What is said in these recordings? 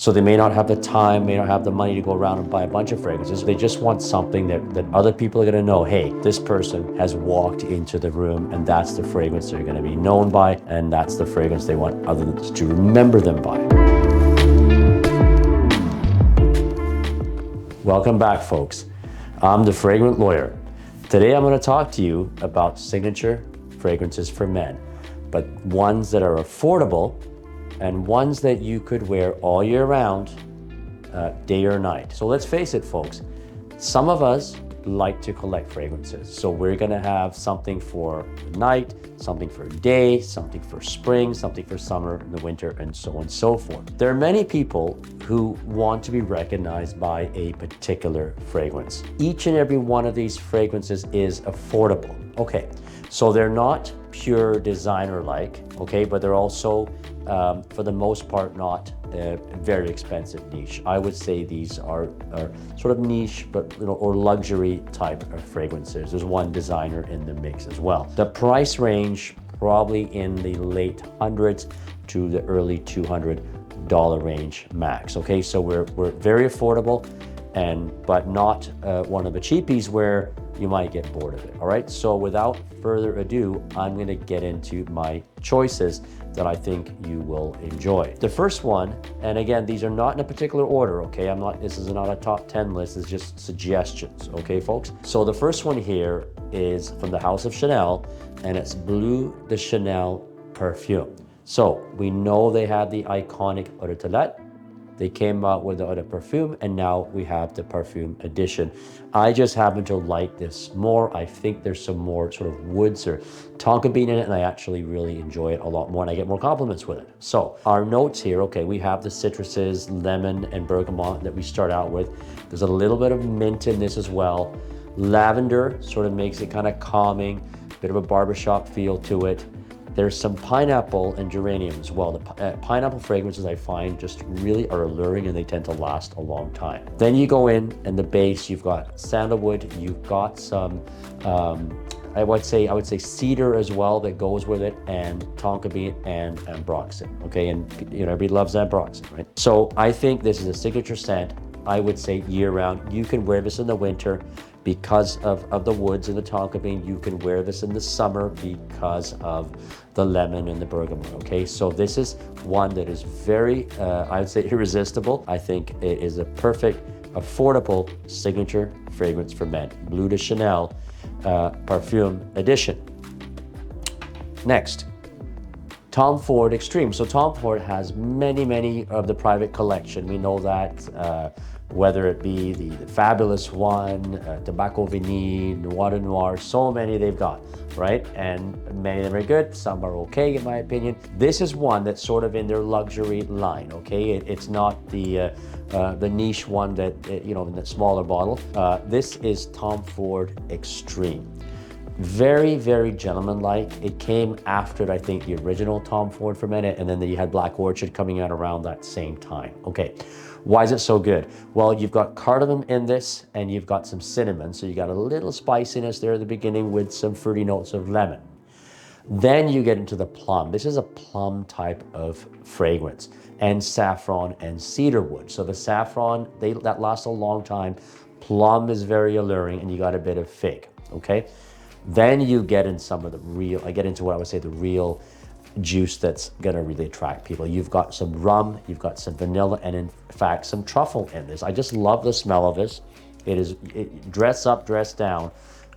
So they may not have the time, may not have the money to go around and buy a bunch of fragrances. They just want something that other people are gonna know, hey, this person has walked into the room and that's the fragrance they're gonna be known by, and that's the fragrance they want others to remember them by. Welcome back, folks. I'm the Fragrant Lawyer. Today I'm gonna talk to you about signature fragrances for men, but ones that are affordable and ones that you could wear all year round, day or night. So let's face it, folks, some of us like to collect fragrances. So we're gonna have something for the night, something for day, something for spring, something for summer, and the winter, and so on and so forth. There are many people who want to be recognized by a particular fragrance. Each and every one of these fragrances is affordable. Okay, so they're not pure designer-like, okay, but they're also, for the most part, not very expensive niche. I would say these are sort of niche, but or luxury type of fragrances. There's one designer in the mix as well. The price range probably in the late hundreds to the early $200 range max. Okay, so we're very affordable, but not one of the cheapies where you might get bored of it. All right, so without further ado, I'm gonna get into my choices that I think you will enjoy. The first one, and again, these are not in a particular order, okay? This is not a top 10 list, it's just suggestions, okay, folks? So the first one here is from the House of Chanel, and it's Bleu de Chanel Parfum. So we know they had the iconic Eau de Toilette. They came out with the Eau de Parfum, and now we have the Parfum edition. I just happen to like this more. I think there's some more sort of woods or tonka bean in it, and I actually really enjoy it a lot more, and I get more compliments with it. So our notes here, okay, we have the citruses, lemon and bergamot that we start out with. There's a little bit of mint in this as well. Lavender sort of makes it kind of calming, bit of a barbershop feel to it. There's some pineapple and geranium as well. The pineapple fragrances I find just really are alluring, and they tend to last a long time. Then you go in, and the base, you've got sandalwood, you've got some, I would say cedar as well that goes with it, and tonka bean and ambroxan, okay? And everybody loves ambroxan, right? So I think this is a signature scent. I would say year round. You can wear this in the winter because of the woods and the tonka bean. You can wear this in the summer because of the lemon and the bergamot, okay? So this is one that is very, I would say, irresistible. I think it is a perfect, affordable signature fragrance for men. Bleu de Chanel Parfum Edition. Next, Tom Ford Extreme. So Tom Ford has many of the private collection. We know that, whether it be the Fabulous One, Tobacco Vanille, Noir de Noir, so many they've got, right? And many of them are good, some are okay in my opinion. This is one that's sort of in their luxury line, okay? It's not the niche one that, in the smaller bottle. This is Tom Ford Extreme. Very gentlemanlike. It came after, I think, the original Tom Ford for a minute, and then you had Black Orchid coming out around that same time. Okay, why is it so good? Well, you've got cardamom in this, and you've got some cinnamon, so you got a little spiciness there at the beginning with some fruity notes of lemon. Then you get into the plum. This is a plum type of fragrance, and saffron and cedarwood. So the saffron, that lasts a long time. Plum is very alluring, and you got a bit of fig, okay? Then you get in some of I get into what I would say the real juice that's gonna really attract people. You've got some rum, you've got some vanilla, and in fact, some truffle in this. I just love the smell of this. Dress up, dress down.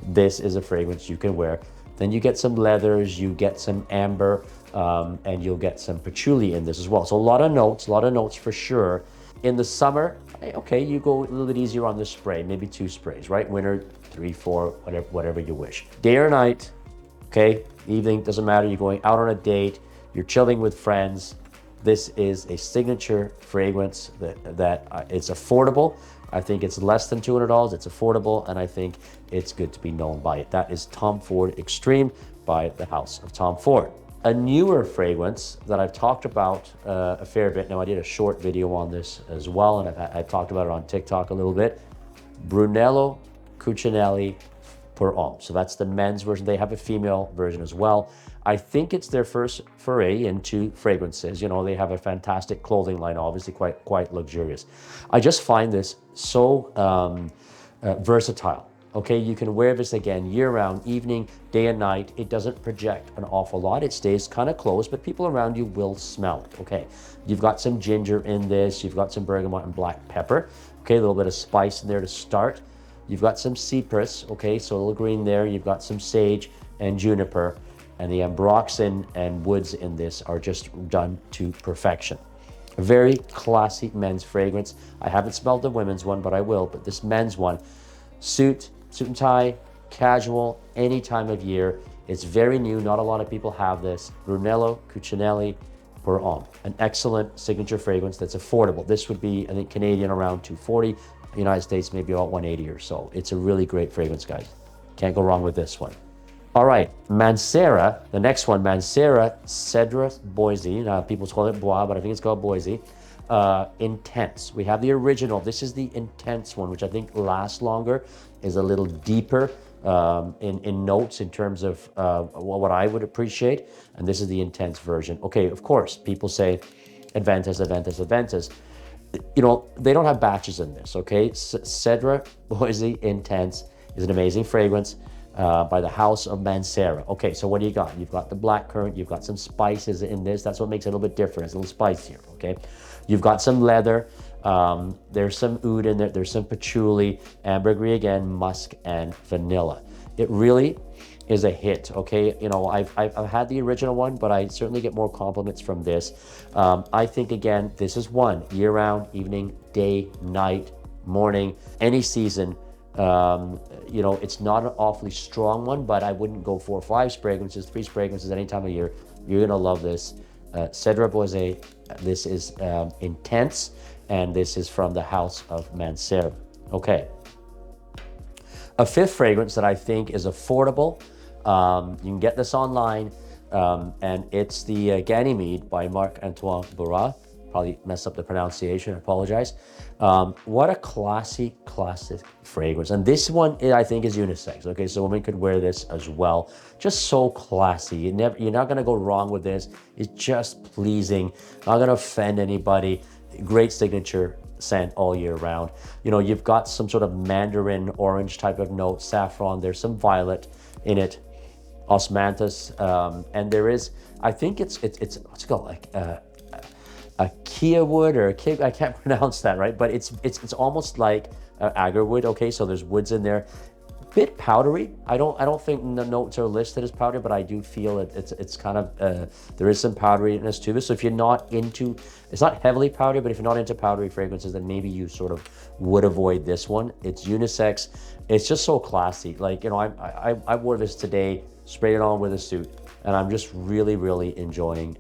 This is a fragrance you can wear. Then you get some leathers, you get some amber, and you'll get some patchouli in this as well. So a lot of notes for sure. In the summer, okay, you go a little bit easier on the spray, maybe 2 sprays, right? Winter, 3, 4, whatever you wish. Day or night, okay, evening, doesn't matter. You're going out on a date, you're chilling with friends. This is a signature fragrance that it's affordable. I think it's less than $200, it's affordable, and I think it's good to be known by it. That is Tom Ford Extreme by the House of Tom Ford. A newer fragrance that I've talked about a fair bit. Now, I did a short video on this as well, and I've talked about it on TikTok a little bit. Brunello Cucinelli pour Homme. So that's the men's version. They have a female version as well. I think it's their first foray into fragrances. You know, they have a fantastic clothing line, obviously quite luxurious. I just find this so versatile. Okay, you can wear this again year-round, evening, day and night. It doesn't project an awful lot. It stays kind of close, but people around you will smell it. Okay, you've got some ginger in this. You've got some bergamot and black pepper. Okay, a little bit of spice in there to start. You've got some cypress. Okay, so a little green there. You've got some sage and juniper, and the ambroxan and woods in this are just done to perfection. A very classy men's fragrance. I haven't smelled the women's one, but I will. But this men's one, suit and tie, casual, any time of year. It's very new. Not a lot of people have this. Brunello, Cucinelli, pour Homme. An excellent signature fragrance that's affordable. This would be, I think, Canadian around $240. United States, maybe about $180 or so. It's a really great fragrance, guys. Can't go wrong with this one. All right, Mancera, the next one, Mancera Cedrat Boise. Now, people call it Bois, but I think it's called Boise. Intense. We have the original. This is the intense one, which I think lasts longer, is a little deeper in notes in terms of what I would appreciate. And this is the intense version. Okay, of course, people say Adventus. You know, they don't have batches in this, okay? Cedrat Boise Intense is an amazing fragrance by the house of Mancera. Okay, so what do you got? You've got the blackcurrant, you've got some spices in this. That's what makes it a little bit different. It's a little spicier, okay? You've got some leather. There's some oud in there. There's some patchouli, ambergris again, musk, and vanilla. It really is a hit, okay? You know, I've had the original one, but I certainly get more compliments from this. I think, again, this is one year-round, evening, day, night, morning, any season. You know, it's not an awfully strong one, but I wouldn't go 4 or 5 fragrances, 3 fragrances any time of year. You're gonna love this. Cedrat Boise, this is intense, and this is from the house of Mancera. Okay. A 5th fragrance that I think is affordable. You can get this online, and it's the Ganymede by Marc-Antoine-Barrois. Probably messed up the pronunciation, I apologize. What a classic fragrance. And this one, I think, is unisex, okay? So women could wear this as well. Just so classy. You're not gonna go wrong with this. It's just pleasing, not gonna offend anybody. Great signature scent all year round. You know, you've got some sort of mandarin orange type of note, saffron, there's some violet in it, osmanthus, and there is, I think it's what's it called, like a Kia wood or I can't pronounce that right, but it's almost like agar wood. Okay, so there's woods in there, bit powdery. I don't think the notes are listed as powdery, but I do feel it's kind of there is some powderiness to this. So if you're not into, it's not heavily powdery, but if you're not into powdery fragrances, then maybe you sort of would avoid this one. It's unisex. It's just so classy. Like, you know, I wore this today, sprayed it on with a suit, and I'm just really enjoying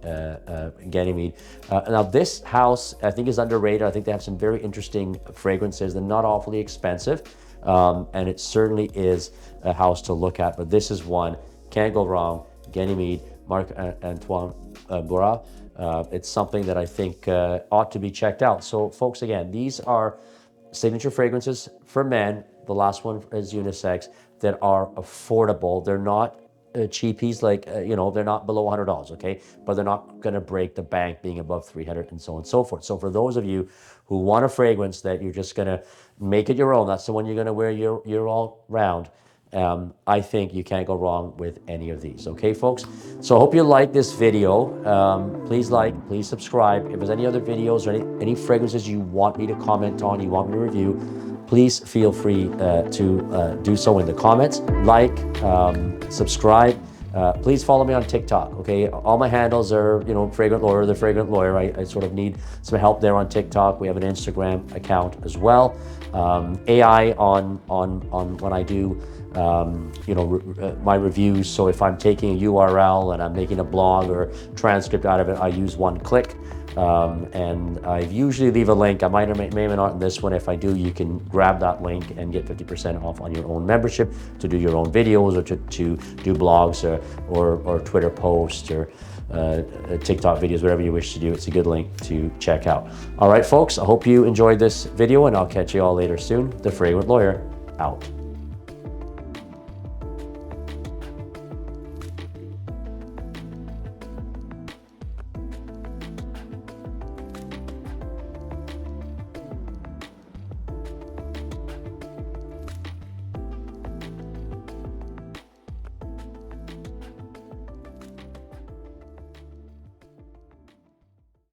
Ganymede. Now this house, I think, is underrated. I think they have some very interesting fragrances. They're not awfully expensive, and it certainly is a house to look at. But this is one, can't go wrong. Ganymede, Marc-Antoine-Barrois. It's something that I think ought to be checked out. So folks, again, these are signature fragrances for men. The last one is unisex, that are affordable. They're not cheapies, like, you know, they're not below $100, okay? But they're not gonna break the bank being above 300 and so on and so forth. So for those of you who want a fragrance that you're just gonna make it your own, that's the one you're gonna wear year all round, I think you can't go wrong with any of these, okay, folks? So I hope you like this video. Please like, please subscribe. If there's any other videos or any fragrances you want me to comment on, you want me to review, please feel free to do so in the comments. Like, subscribe. Please follow me on TikTok, okay? All my handles are, you know, Fragrant Lawyer, the Fragrant Lawyer. I sort of need some help there on TikTok. We have an Instagram account as well. AI on when I do, you know, my reviews. So if I'm taking a URL and I'm making a blog or transcript out of it, I use one click. And I usually leave a link. I might or may not in this one. If I do, you can grab that link and get 50% off on your own membership to do your own videos, or to do blogs or Twitter posts or TikTok videos, whatever you wish to do. It's a good link to check out. All right, folks, I hope you enjoyed this video, and I'll catch you all later soon. The Fragrant Lawyer, out.